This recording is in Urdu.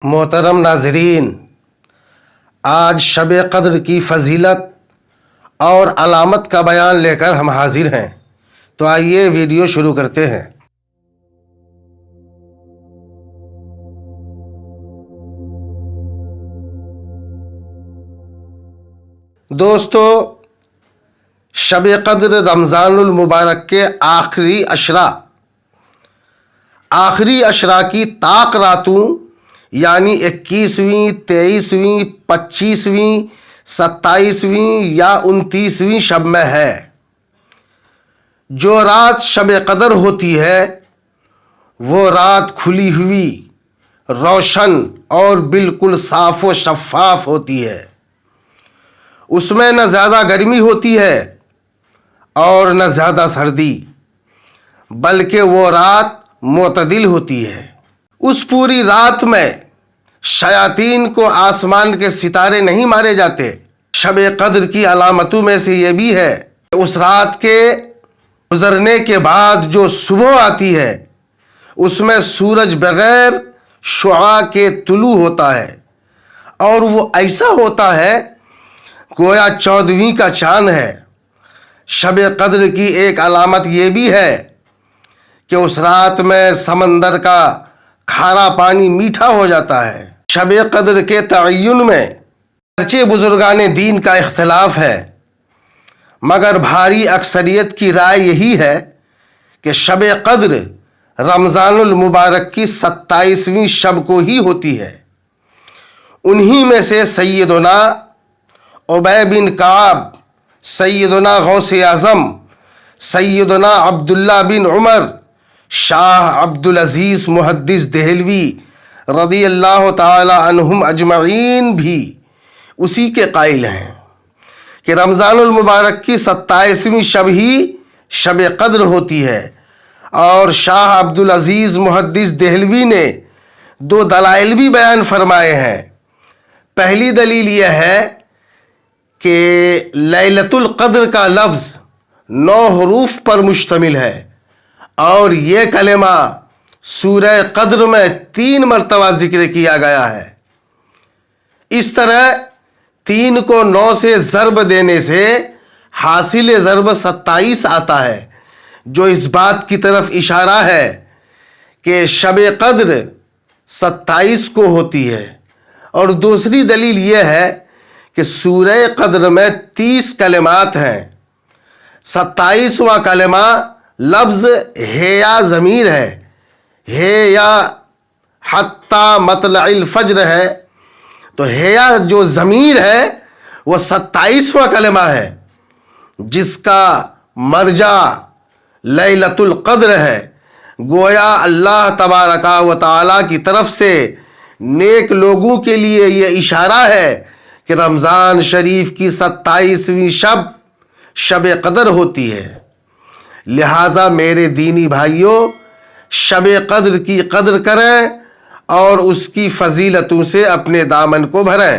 محترم ناظرین، آج شب قدر کی فضیلت اور علامت کا بیان لے کر ہم حاضر ہیں، تو آئیے ویڈیو شروع کرتے ہیں۔ دوستو، شب قدر رمضان المبارک کے آخری عشرہ کی طاق راتوں یعنی 21ویں، 23ویں، 25ویں، 27ویں یا 29ویں شب میں ہے۔ جو رات شب قدر ہوتی ہے وہ رات کھلی ہوئی، روشن اور بالکل صاف و شفاف ہوتی ہے۔ اس میں نہ زیادہ گرمی ہوتی ہے اور نہ زیادہ سردی، بلکہ وہ رات معتدل ہوتی ہے۔ اس پوری رات میں شیاطین کو آسمان کے ستارے نہیں مارے جاتے۔ شب قدر کی علامتوں میں سے یہ بھی ہے کہ اس رات کے گزرنے کے بعد جو صبح آتی ہے اس میں سورج بغیر شعاع کے طلوع ہوتا ہے، اور وہ ایسا ہوتا ہے گویا 14ویں کا چاند ہے۔ شب قدر کی ایک علامت یہ بھی ہے کہ اس رات میں سمندر کا کھارا پانی میٹھا ہو جاتا ہے۔ شب قدر کے تعین میں اگرچہ بزرگان دین کا اختلاف ہے، مگر بھاری اکثریت کی رائے یہی ہے کہ شب قدر رمضان المبارک کی 27ویں شب کو ہی ہوتی ہے۔ انہی میں سے سیدنا ابی بن کعب، سیدنا غوث اعظم، سیدنا عبداللہ بن عمر، شاہ عبدالعزیز محدث دہلوی رضی اللہ تعالی عنہم اجمعین بھی اسی کے قائل ہیں کہ رمضان المبارک کی 27ویں شب ہی شب قدر ہوتی ہے۔ اور شاہ عبدالعزیز محدث دہلوی نے 2 دلائل بھی بیان فرمائے ہیں۔ پہلی دلیل یہ ہے کہ لیلۃ القدر کا لفظ 9 حروف پر مشتمل ہے، اور یہ کلمہ سورہ قدر میں 3 مرتبہ ذکر کیا گیا ہے۔ اس طرح 3 کو 9 سے ضرب دینے سے حاصل ضرب 27 آتا ہے، جو اس بات کی طرف اشارہ ہے کہ شب قدر 27 کو ہوتی ہے۔ اور دوسری دلیل یہ ہے کہ سورہ قدر میں 30 کلمات ہیں۔ 27واں کلمہ لفظ ہے یا ضمیر ہے، ہے یا حتی مطلع الفجر ہے، تو ہے یا جو ضمیر ہے وہ 27واں کلمہ ہے، جس کا مرجع لیلۃ القدر ہے۔ گویا اللہ تبارک و تعالی کی طرف سے نیک لوگوں کے لیے یہ اشارہ ہے کہ رمضان شریف کی 27ویں شب قدر ہوتی ہے۔ لہٰذا میرے دینی بھائیوں، شب قدر کی قدر کریں اور اس کی فضیلتوں سے اپنے دامن کو بھریں۔